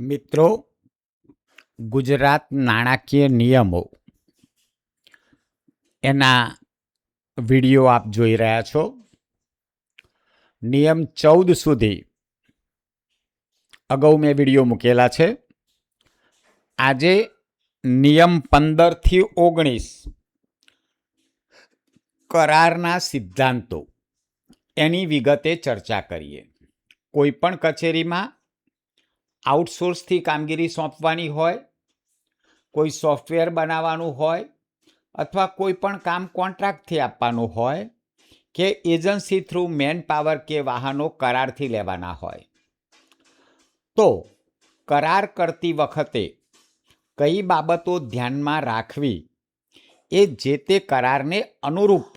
મિત્રો, ગુજરાત નાણાકીય નિયમો એના વિડીયો આપ જોઈ રહ્યા છો. નિયમ 14 સુધી અગાઉ મેં વિડીયો મૂકેલા છે. આજે નિયમ 15 થી 19 કરારના સિદ્ધાંતો એની વિગતે ચર્ચા કરીએ. કોઈ પણ કચેરીમાં આઉટસોર્સથી કામગીરી સોંપવાની હોય, કોઈ સોફ્ટવેર બનાવવાનું હોય, અથવા કોઈ પણ કામ કોન્ટ્રાક્ટથી આપવાનું હોય કે એજન્સી થ્રુ મેન પાવર કે વાહનો કરારથી લેવાના હોય, તો કરાર કરતી વખતે કઈ બાબતો ધ્યાનમાં રાખવી એ જે તે કરારને અનુરૂપ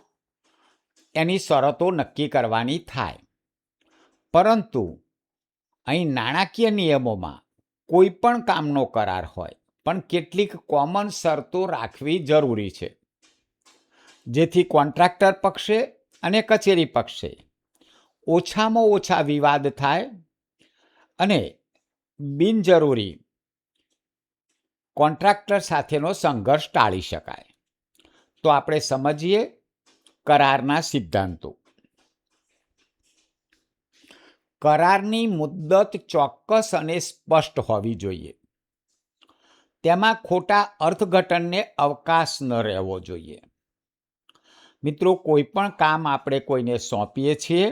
એની શરતો નક્કી કરવાની થાય. પરંતુ અહીં નાણાકીય નિયમોમાં કોઈ પણ કામનો કરાર હોય પણ કેટલીક કોમન શરતો રાખવી જરૂરી છે, જેથી કોન્ટ્રાક્ટર પક્ષે અને કચેરી પક્ષે ઓછામાં ઓછા વિવાદ થાય અને બિનજરૂરી કોન્ટ્રાક્ટર સાથેનો સંઘર્ષ ટાળી શકાય. તો આપણે સમજીએ કરારના સિદ્ધાંતો. કરારની મુદ્દત ચોક્કસ અને સ્પષ્ટ હોવી જોઈએ. તેમાં ખોટા અર્થઘટનને અવકાશ ન રહેવો જોઈએ. મિત્રો, કોઈ પણ કામ આપણે કોઈને સોંપીએ છીએ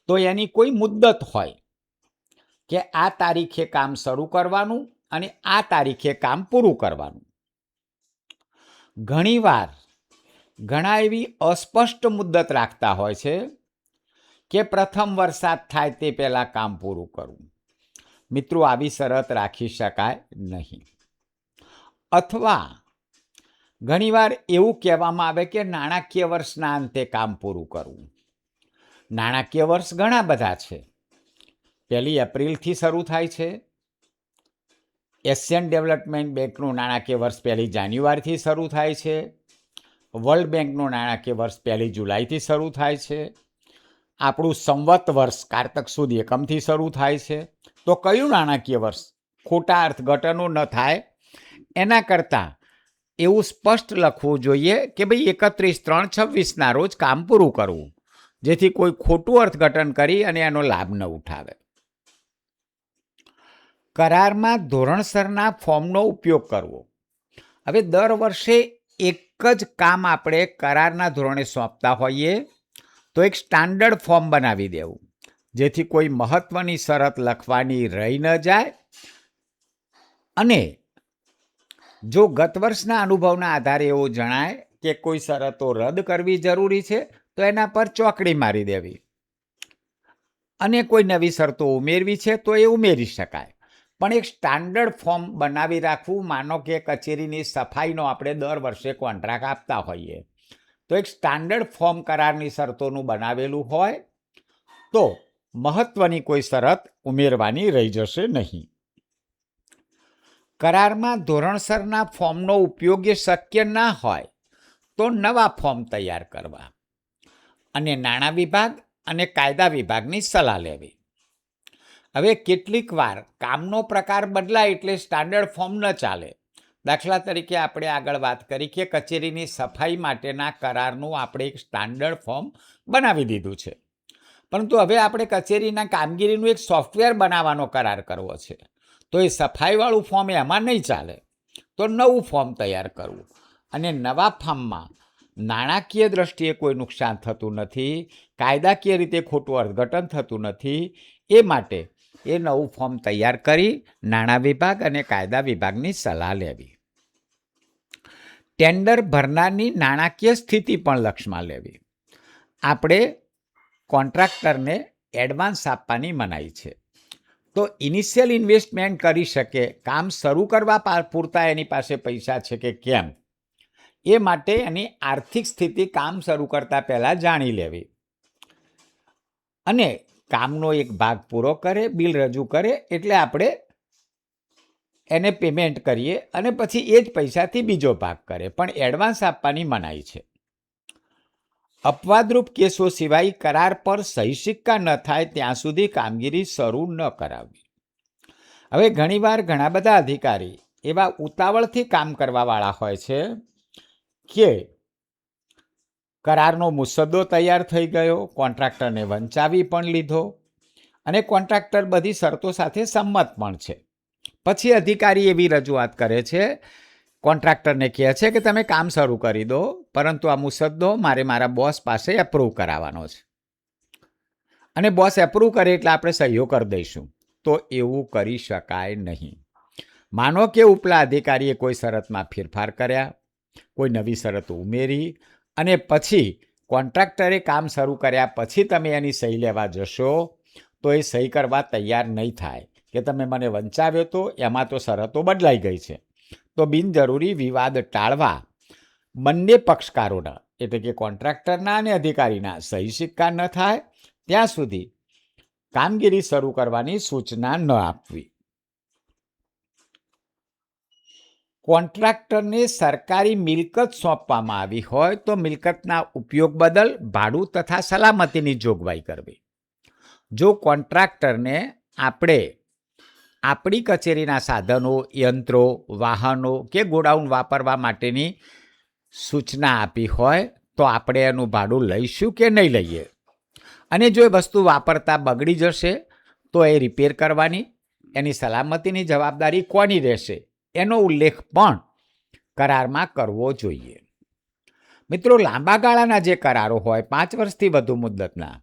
તો એની કોઈ મુદ્દત હોય કે આ તારીખે કામ શરૂ કરવાનું અને આ તારીખે કામ પૂરું કરવાનું. ઘણીવાર ઘણા એવી અસ્પષ્ટ મુદ્દત રાખતા હોય છે કે પ્રથમ વરસાદ થાય તે પહેલાં કામ પૂરું કરવું. મિત્રો, આવી શરત રાખી શકાય નહીં. અથવા ઘણીવાર એવું કહેવામાં આવે કે નાણાકીય વર્ષના અંતે કામ પૂરું કરવું. નાણાકીય વર્ષ ઘણા બધા છે. 1 એપ્રિલથી શરૂ થાય છે. એશિયન ડેવલપમેન્ટ બેંકનું નાણાકીય વર્ષ 1 જાન્યુઆરીથી શરૂ થાય છે. વર્લ્ડ બેંકનું નાણાકીય વર્ષ 1 જુલાઈથી શરૂ થાય છે. આપણું સંવત વર્ષ કારતક સુદ એકમથી શરૂ થાય છે. તો કયું નાણાકીય વર્ષ ખોટા અર્થઘટનો ન થાય એના કરતાં એવું સ્પષ્ટ લખવું જોઈએ કે ભાઈ 31/3/26ના રોજ કામ પૂરું કરવું, જેથી કોઈ ખોટું અર્થઘટન કરી અને એનો લાભ ન ઉઠાવે. કરારમાં ધોરણસરના ફોર્મનો ઉપયોગ કરવો. હવે દર વર્ષે એક જ કામ આપણે કરારના ધોરણે સોંપતા હોઈએ તો એક સ્ટાન્ડર્ડ ફોર્મ બનાવી દેવું, જેથી કોઈ મહત્વની શરત લખવાની રહી ન જાય. અને જો ગત વર્ષના અનુભવના આધારે એવું જણાય કે કોઈ શરતો રદ કરવી જરૂરી છે તો એના પર ચોકડી મારી દેવી, અને કોઈ નવી શરતો ઉમેરવી છે તો એ ઉમેરી શકાય. પણ એક સ્ટાન્ડર્ડ ફોર્મ બનાવી રાખવું. માનો કે કચેરીની સફાઈનો આપણે દર વર્ષે કોન્ટ્રાક્ટ આપતા હોઈએ તો એક સ્ટાન્ડર્ડ ફોર્મ કરારની શરતોનું બનાવેલું હોય તો મહત્વની કોઈ શરત ઉમેરવાની રહી જશે નહીં. કરારમાં ધોરણસરના ફોર્મનો ઉપયોગ શક્ય ના હોય તો નવા ફોર્મ તૈયાર કરવા અને નાણાં વિભાગ અને કાયદા વિભાગની સલાહ લેવી. હવે કેટલીક વાર કામનો પ્રકાર બદલાય એટલે સ્ટાન્ડર્ડ ફોર્મ ન ચાલે. દાખલા તરીકે આપણે આગળ વાત કરી કે કચેરીની સફાઈ માટેના કરારનું આપણે એક સ્ટાન્ડર્ડ ફોર્મ બનાવી દીધું છે, પરંતુ હવે આપણે કચેરીના કામગીરીનું એક સોફ્ટવેર બનાવવાનો કરાર કરવો છે, તો એ સફાઈવાળું ફોર્મ એમાં નહીં ચાલે. તો નવું ફોર્મ તૈયાર કરવું, અને નવા ફોર્મમાં નાણાકીય દ્રષ્ટિએ કોઈ નુકસાન થતું નથી, કાયદાકીય રીતે ખોટું અર્થઘટન થતું નથી. એ માટે એ નવું ફોર્મ તૈયાર કરી નાણાં વિભાગ અને કાયદા વિભાગની સલાહ લેવી. ટેન્ડર ભરનારની નાણાકીય સ્થિતિ પણ લક્ષમાં લેવી. આપણે કોન્ટ્રાક્ટરને એડવાન્સ આપવાની મનાઈ છે, તો ઇનિશિયલ ઇન્વેસ્ટમેન્ટ કરી શકે, કામ શરૂ કરવા પૂરતા એની પાસે પૈસા છે કે કેમ, એ માટે એની આર્થિક સ્થિતિ કામ શરૂ કરતા પહેલાં જાણી લેવી. અને કામનો એક ભાગ પૂરો કરે, બિલ રજૂ કરે એટલે આપણે એને પેમેન્ટ કરીએ અને પછી એ જ પૈસાથી બીજો ભાગ કરે, પણ એડવાન્સ આપવાની મનાઈ છે. અપવાદરૂપ કેસો સિવાય કરાર પર સહી સિક્કા ન થાય ત્યાં સુધી કામગીરી શરૂ ન કરાવવી. હવે ઘણીવાર ઘણા બધા અધિકારી એવા ઉતાવળથી કામ કરવાવાળા હોય છે કે કરારનો મુસદ્દો તૈયાર થઈ ગયો, કોન્ટ્રાક્ટરને વંચાવી પણ લીધો અને કોન્ટ્રાક્ટર બધી શરતો સાથે સંમત પણ છે. પછી અધિકારી એવી રજૂઆત કરે છે, કોન્ટ્રાક્ટરને કહે છે કે તમે કામ શરૂ કરી દો, પરંતુ આ મુસદ્દો મારે મારા બોસ પાસે એપ્રૂવ કરાવવાનો છે અને બોસ એપ્રૂવ કરે એટલે આપણે સહીઓ કરી દઈશું. તો એવું કરી શકાય નહીં. માનો કે ઉપલા અધિકારીએ કોઈ શરતમાં ફેરફાર કર્યા, કોઈ નવી શરતો ઉમેરી અને પછી કોન્ટ્રાક્ટરે કામ શરૂ કર્યા પછી તમે એની સહી લેવા જશો તો એ સહી કરવા તૈયાર નહીં થાય કે તમે મને વંચાવ્યો તો, એમાં તો શરતો બદલાઈ ગઈ છે. તો બિનજરૂરી વિવાદ ટાળવા બંને પક્ષકારોના એટલે કે કોન્ટ્રાક્ટરના અને અધિકારીના સહી સિક્કા ન થાય ત્યાં સુધી કામગીરી શરૂ કરવાની સૂચના ન આપવી. કોન્ટ્રાક્ટરને સરકારી મિલકત સોંપવામાં આવી હોય તો મિલકતના ઉપયોગ બદલ ભાડું તથા સલામતીની જોગવાઈ કરવી. જો કોન્ટ્રાક્ટરને આપણી કચેરીના સાધનો, યંત્રો, વાહનો કે ગોડાઉન વાપરવા માટેની સૂચના આપી હોય તો આપણે એનું ભાડું લઈશું કે નહીં લઈએ, અને જો એ વસ્તુ વાપરતા બગડી જશે તો એ રિપેર કરવાની, એની સલામતીની જવાબદારી કોની રહેશે એનો ઉલ્લેખ પણ કરારમાં કરવો જોઈએ. મિત્રો, લાંબા ગાળાના જે કરારો હોય 5 વર્ષથી વધુ મુદ્દતના,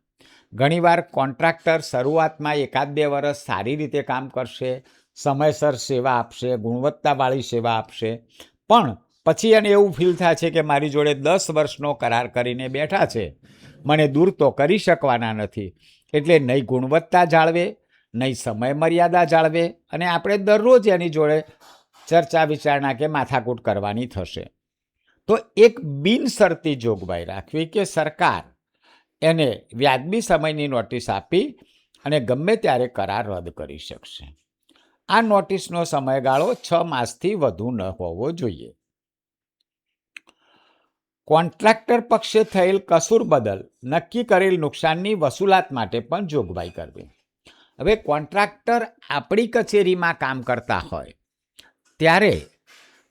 ઘણીવાર કોન્ટ્રાક્ટર શરૂઆતમાં 1-2 વર્ષ સારી રીતે કામ કરશે, સમયસર સેવા આપશે, ગુણવત્તાવાળી સેવા આપશે, પણ પછી એને એવું ફીલ થાય છે કે મારી જોડે 10 વર્ષનો કરાર કરીને બેઠા છે, મને દૂર તો કરી શકવાના નથી, એટલે નહીં ગુણવત્તા જાળવે, નહીં સમય મર્યાદા જાળવે અને આપણે દરરોજ એની જોડે ચર્ચા વિચારણા કે માથાકૂટ કરવાની થશે. તો એક બિનશરતી જોગવાઈ રાખવી કે સરકાર એને વ્યાજબી સમયની નોટિસ આપી અને ગમે ત્યારે કરાર રદ કરી શકશે. આ નોટિસનો સમયગાળો 6 માસથી વધુ ન હોવો જોઈએ. કોન્ટ્રાક્ટર પક્ષે થયેલ કસૂર બદલ નક્કી કરેલ નુકસાનની વસૂલાત માટે પણ જોગવાઈ કરવી. હવે કોન્ટ્રાક્ટર આપણી કચેરીમાં કામ કરતા હોય ત્યારે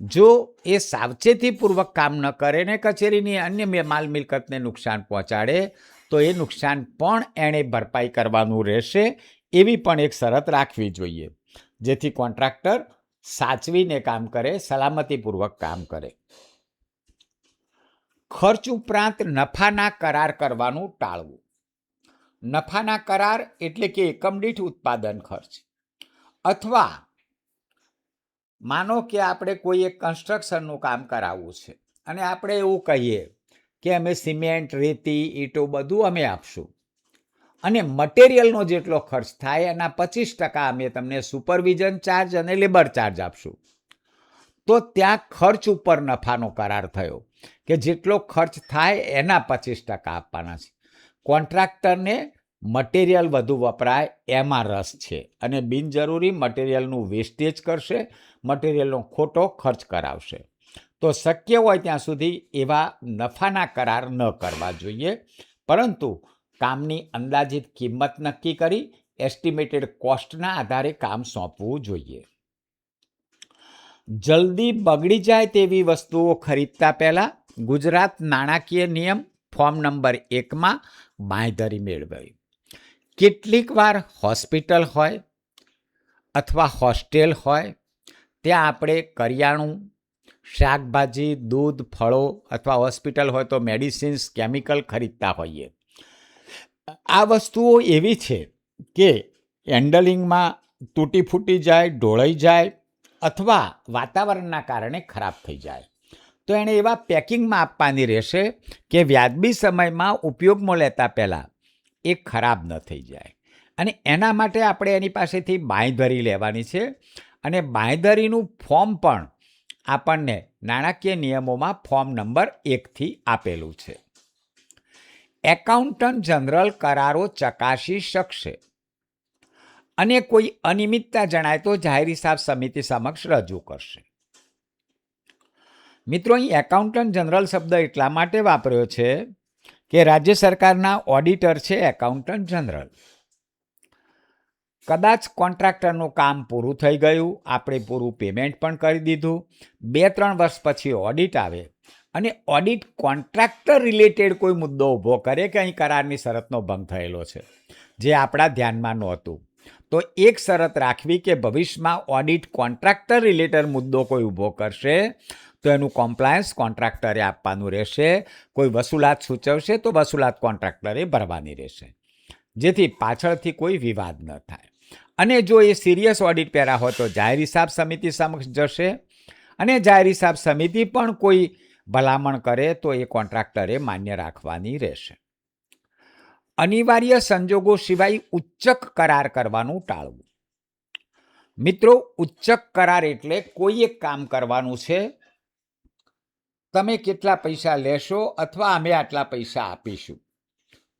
જો એ સાવચેતીપૂર્વક કામ ન કરે ને કચેરીની અન્ય માલ મિલકતને નુકસાન પહોંચાડે તો એ નુકસાન પણ એણે ભરપાઈ કરવાનું રહેશે, એવી પણ એક શરત રાખવી જોઈએ, જેથી કોન્ટ્રાક્ટર સાચવીને કામ કરે, સલામતીપૂર્વક કામ કરે. ખર્ચ ઉપરાંત નફાના કરાર કરવાનું ટાળવું. નફાના કરાર એટલે કે એકમ દીઠ ઉત્પાદન ખર્ચ, અથવા માનો કે આપણે કોઈ એક કન્સ્ટ્રક્શનનું કામ કરાવવું છે અને આપણે એવું કહીએ કે અમે સિમેન્ટ, રેતી, ઈંટો બધું અમે આપશું અને મટીરિયલનો જેટલો ખર્ચ થાય એના 25% અમે તમને સુપરવિઝન ચાર્જ અને લેબર ચાર્જ આપશું. તો ત્યાં ખર્ચ ઉપર નફાનો કરાર થયો કે જેટલો ખર્ચ થાય એના 25% આપવાના છે. કોન્ટ્રાક્ટરને મટીરિયલ વધુ વપરાય એમાં રસ છે અને બિનજરૂરી મટીરિયલનું વેસ્ટેજ કરશે, મટીરિયલનો ખોટો ખર્ચ કરાવશે. તો શક્ય હોય ત્યાં સુધી એવા નફાના કરાર ન કરવા જોઈએ, પરંતુ કામની અંદાજિત કિંમત નક્કી કરી એસ્ટિમેટેડ કોસ્ટના આધારે કામ સોંપવું જોઈએ. જલ્દી બગડી જાય તેવી વસ્તુઓ ખરીદતા પહેલાં ગુજરાત નાણાકીય નિયમ ફોર્મ નંબર 1માં બાંયધરી મેળવવી. કેટલીક વાર હોસ્પિટલ હોય અથવા હોસ્ટેલ હોય ત્યાં આપણે કરિયાણું, શાકભાજી, દૂધ, ફળો અથવા હોસ્પિટલ હોય તો મેડિસિન્સ, કેમિકલ ખરીદતા હોઈએ. આ વસ્તુઓ એવી છે કે હેન્ડલિંગમાં તૂટી ફૂટી જાય, ઢોળાઈ જાય અથવા વાતાવરણના કારણે ખરાબ થઈ જાય. તો એણે એવા પેકિંગમાં આપવાની રહેશે કે વ્યાજબી સમયમાં ઉપયોગમાં લેતા પહેલાં એ ખરાબ ન થઈ જાય, અને એના માટે આપણે એની પાસેથી બાંયધરી લેવાની છે. અને બાંયધરીનું ફોર્મ પણ આપણને નાણાકીય નિયમોમાં ફોર્મ નંબર 1થી આપેલું છે. એકાઉન્ટન્ટ જનરલ કરારો ચકાસી શકશે અને કોઈ અનિયમિતતા જણાય તો જાહેર હિસાબ સમિતિ સમક્ષ રજૂ કરશે. મિત્રો, અહીં એકાઉન્ટન્ટ જનરલ શબ્દ એટલા માટે વાપર્યો છે કે રાજ્ય સરકારના ઓડિટર છે એકાઉન્ટન્ટ જનરલ. કદાચ કોન્ટ્રાક્ટરનું કામ પૂરું થઈ ગયું, આપણે પૂરું પેમેન્ટ પણ કરી દીધું, 2-3 વર્ષ પછી ઓડિટ આવે અને ઓડિટ કોન્ટ્રાક્ટર રિલેટેડ કોઈ મુદ્દો ઊભો કરે કે અહીં કરારની શરતનો ભંગ થયેલો છે, જે આપણા ધ્યાનમાં નહોતું, તો એક શરત રાખવી કે ભવિષ્યમાં ઓડિટ કોન્ટ્રાક્ટર રિલેટેડ મુદ્દો કોઈ ઊભો કરશે તો એનું કોમ્પ્લાયન્સ કોન્ટ્રાક્ટરે આપવાનું રહેશે. કોઈ વસૂલાત સૂચવશે તો વસૂલાત કોન્ટ્રાક્ટરે ભરવાની રહેશે, જેથી પાછળથી કોઈ વિવાદ ન થાય. અને જો એ સિરિયસ ઓડિટ પહેરા હોય તો જાહેર હિસાબ સમિતિ સમક્ષ જશે, અને જાહેર હિસાબ સમિતિ પણ કોઈ ભલામણ કરે તો એ કોન્ટ્રાક્ટરે માન્ય રાખવાની રહેશે. અનિવાર્ય સંજોગો સિવાય ઉચ્ચક કરાર કરવાનું ટાળવું. મિત્રો, ઉચ્ચક કરાર એટલે કોઈ એક કામ કરવાનું છે, તમે કેટલા પૈસા લેશો અથવા અમે આટલા પૈસા આપીશું,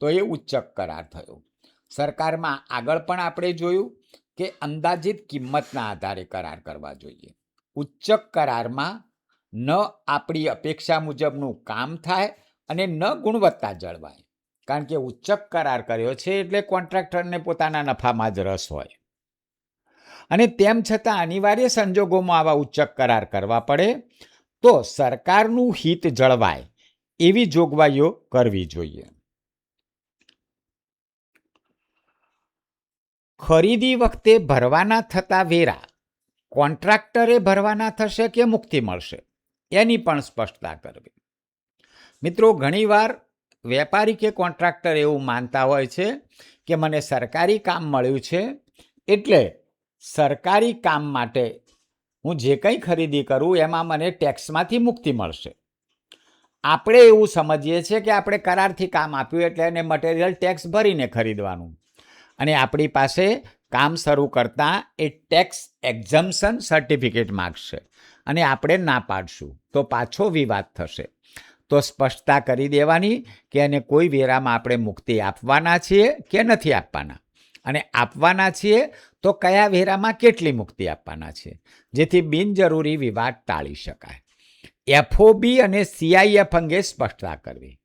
તો એ ઉચ્ચક કરાર થયો. સરકારમાં આગળ પણ આપણે જોયું કે અંદાજિત કિંમતના આધારે કરાર કરવા જોઈએ. ઉચ્ચક કરારમાં ન આપણી અપેક્ષા મુજબનું કામ થાય અને ન ગુણવત્તા જળવાય, કારણ કે ઉચ્ચક કરાર કર્યો છે એટલે કોન્ટ્રાક્ટરને પોતાના નફામાં જ રસ હોય, અને તેમ છતાં અનિવાર્ય સંજોગોમાં આવા ઉચ્ચક કરાર કરવા પડે તો સરકારનું હિત જળવાય એવી જોગવાઈઓ કરવી જોઈએ. ખરીદી વખતે ભરવાના થતા વેરા કોન્ટ્રાક્ટરે ભરવાના થશે કે મુક્તિ મળશે, એની પણ સ્પષ્ટતા કરવી. મિત્રો, ઘણીવાર વેપારી કે કોન્ટ્રાક્ટર એવું માનતા હોય છે કે મને સરકારી કામ મળ્યું છે એટલે સરકારી કામ માટે હું જે કંઈ ખરીદી કરું એમાં મને ટેક્સમાંથી મુક્તિ મળશે. આપણે એવું સમજીએ છીએ કે આપણે કરારથી કામ આપ્યું એટલે એને મટીરિયલ ટેક્સ ભરીને ખરીદવાનું, અને આપણી પાસે કામ શરૂ કરતાં એ ટેક્સ એક્ઝમ્પશન સર્ટિફિકેટ માગશે અને આપણે ના પાડશું તો પાછો વિવાદ થશે. તો સ્પષ્ટતા કરી દેવાની કે એને કોઈ વેરામાં આપણે મુક્તિ આપવાના છીએ કે નથી આપવાના, અને આપવાના છીએ તો કયા વેરામાં કેટલી મુક્તિ આપવાના છે, જેથી બિનજરૂરી વિવાદ ટાળી શકાય. એફઓબી અને સીઆઈએફ અંગે સ્પષ્ટતા કરવી.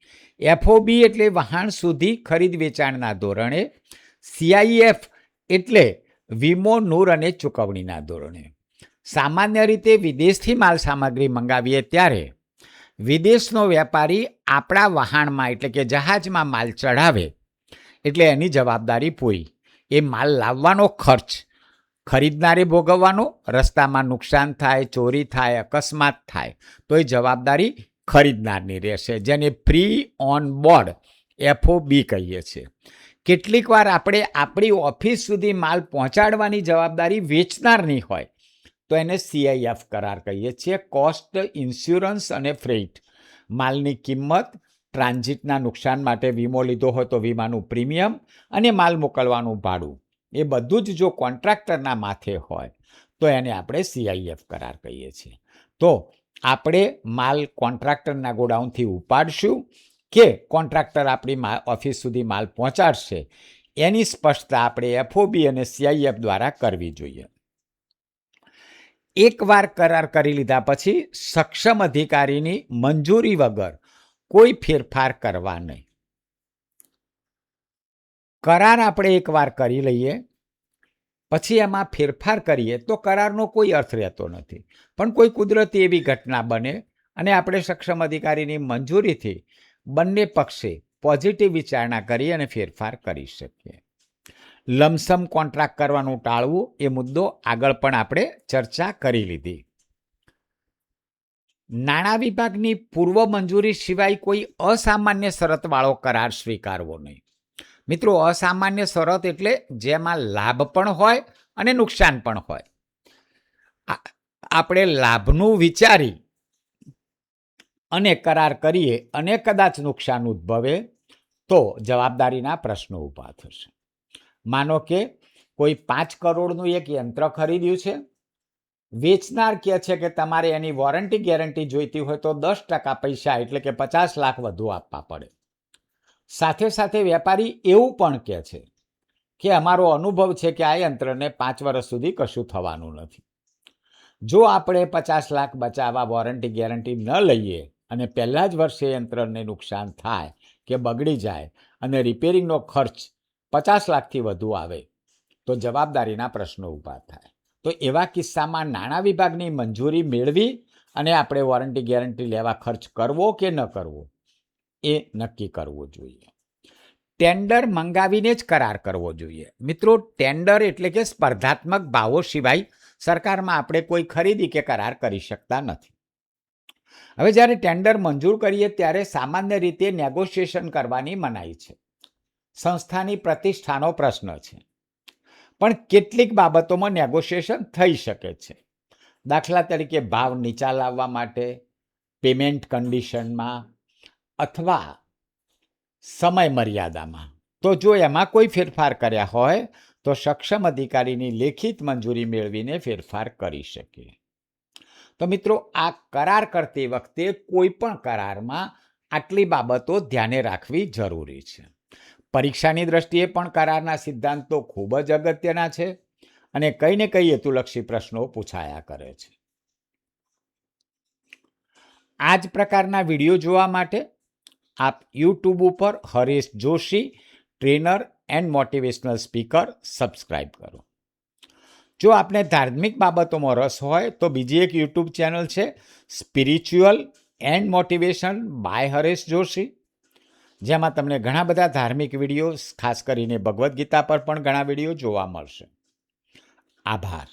એફઓબી એટલે વહાણ સુધી ખરીદ વેચાણના ધોરણે, સીઆઈએફ એટલે વીમો, નૂર અને ચૂકવણીના ધોરણે. સામાન્ય રીતે વિદેશથી માલ સામગ્રી મંગાવીએ ત્યારે વિદેશનો વેપારી આપણા વહાણમાં એટલે કે જહાજમાં માલ ચઢાવે એટલે એની જવાબદારી પૂરી. એ માલ લાવવાનો ખર્ચ ખરીદનારે ભોગવવાનો, રસ્તામાં નુકસાન થાય, ચોરી થાય, અકસ્માત થાય તો એ જવાબદારી ખરીદનારની રહેશે, જેને ફ્રી ઓન બોર્ડ એફઓબી કહીએ છીએ. કેટલીક વાર આપણે આપણી ઓફિસ સુધી માલ પહોંચાડવાની જવાબદારી વેચનારની હોય તો એને સીઆઈએફ કરાર કહીએ છીએ. કોસ્ટ, ઇન્સ્યોરન્સ અને ફ્રેઇટ, માલની કિંમત, ટ્રાન્ઝિટના નુકસાન માટે વીમો લીધો હોય તો વીમાનું પ્રીમિયમ અને માલ મોકલવાનું ભાડું, એ બધું જ જો કોન્ટ્રાક્ટરના માથે હોય તો એને આપણે સીઆઈએફ કરાર કહીએ છીએ. તો આપણે માલ કોન્ટ્રાક્ટરના ગોડાઉનથી ઉપાડશું કે કોન્ટ્રાક્ટર આપણી ઓફિસ સુધી માલ પહોંચાડશે, એની સ્પષ્ટતા આપણે એફઓબી અને સીઆઈએફ દ્વારા કરવી જોઈએ. એકવાર કરાર કરી લીધા પછી સક્ષમ અધિકારીની મંજૂરી વગર કોઈ ફેરફાર કરવા નહીં. કરાર આપણે એકવાર કરી લઈએ પછી એમાં ફેરફાર કરીએ તો કરારનો કોઈ અર્થ રહેતો નથી. પણ કોઈ કુદરતી એવી ઘટના બને અને આપણે સક્ષમ અધિકારીની મંજૂરીથી બંને પક્ષે પોઝિટિવ વિચારણા કરી અને ફેરફાર કરી શકીએ. લમસમ કોન્ટ્રાક્ટ કરવાનું ટાળવું, એ મુદ્દો આગળ પણ આપણે ચર્ચા કરી લીધી. નાણાં વિભાગની પૂર્વ મંજૂરી સિવાય કોઈ અસામાન્ય શરતવાળો કરાર સ્વીકારવો નહીં. મિત્રો, અસામાન્ય શરત એટલે જેમાં લાભ પણ હોય અને નુકસાન પણ હોય. આપણે લાભનું વિચારી અને કરાર કરીએ અને કદાચ નુકસાન ઉદ્ભવે તો જવાબદારીના પ્રશ્નો ઊભા થશે. માનો કે કોઈ 5 કરોડનું એક યંત્ર ખરીદ્યું છે, વેચનાર કહે છે કે તમારે એની વોરંટી ગેરંટી જોઈતી હોય તો 10% પૈસા એટલે કે 50 લાખ વધુ આપવા પડે. સાથે સાથે વેપારી એવું પણ કહે છે કે અમારો અનુભવ છે કે આ યંત્રને 5 વર્ષ સુધી કશું થવાનું નથી. જો આપણે 50 લાખ બચાવવા વોરંટી ગેરંટી ન લઈએ અને પહેલા જ વર્ષે યંત્રને નુકસાન થાય કે બગડી જાય અને રિપેરિંગનો ખર્ચ 50 લાખથી વધુ આવે તો જવાબદારીના પ્રશ્નો ઊભા થાય. તો એવા કિસ્સામાં નાણાં વિભાગની મંજૂરી મેળવી અને આપણે વોરંટી ગેરંટી લેવા ખર્ચ કરવો કે ન કરવો એ નક્કી કરવું જોઈએ. ટેન્ડર મંગાવીને જ કરાર કરવો જોઈએ. મિત્રો, ટેન્ડર એટલે કે સ્પર્ધાત્મક ભાવો સિવાય સરકારમાં આપણે કોઈ ખરીદી કે કરાર કરી શકતા નથી. હવે જ્યારે ટેન્ડર મંજૂર કરીએ ત્યારે સામાન્ય રીતે નેગોશિએશન કરવાની મનાઈ છે. સંસ્થાની પ્રતિષ્ઠાનો પ્રશ્ન છે. પણ કેટલીક બાબતોમાં નેગોશિએશન થઈ શકે છે. દાખલા તરીકે ભાવ નીચા લાવવા માટે, પેમેન્ટ કન્ડિશનમાં અથવા સમય મર્યાદામાં. તો જો એમાં કોઈ ફેરફાર કર્યા હોય તો સક્ષમ અધિકારીની લેખિત મંજૂરી મેળવીને ફેરફાર કરી શકે. તો મિત્રો, આ કરાર કરતી વખતે કોઈ પણ કરારમાં આટલી બાબતો ધ્યાને રાખવી જરૂરી છે. પરીક્ષાની દ્રષ્ટિએ પણ કરારના સિદ્ધાંતો ખૂબ જ અગત્યના છે અને કંઈ ને કંઈ હેતુલક્ષી પ્રશ્નો પૂછાયા કરે છે. આ જ પ્રકારના વિડીયો જોવા માટે આપ યુટ્યુબ ઉપર Haresh Joshi trainer and motivational speaker subscribe કરો. જો આપને ધાર્મિક બાબતોમાં રસ હોય તો બીજી એક યુટ્યુબ ચેનલ છે spiritual and motivation by Haresh Joshi, જેમાં તમને ઘણા બધા ધાર્મિક વિડીયો, ખાસ કરીને ભગવદ્ ગીતા પર પણ ઘણા વિડીયો જોવા મળશે. આભાર.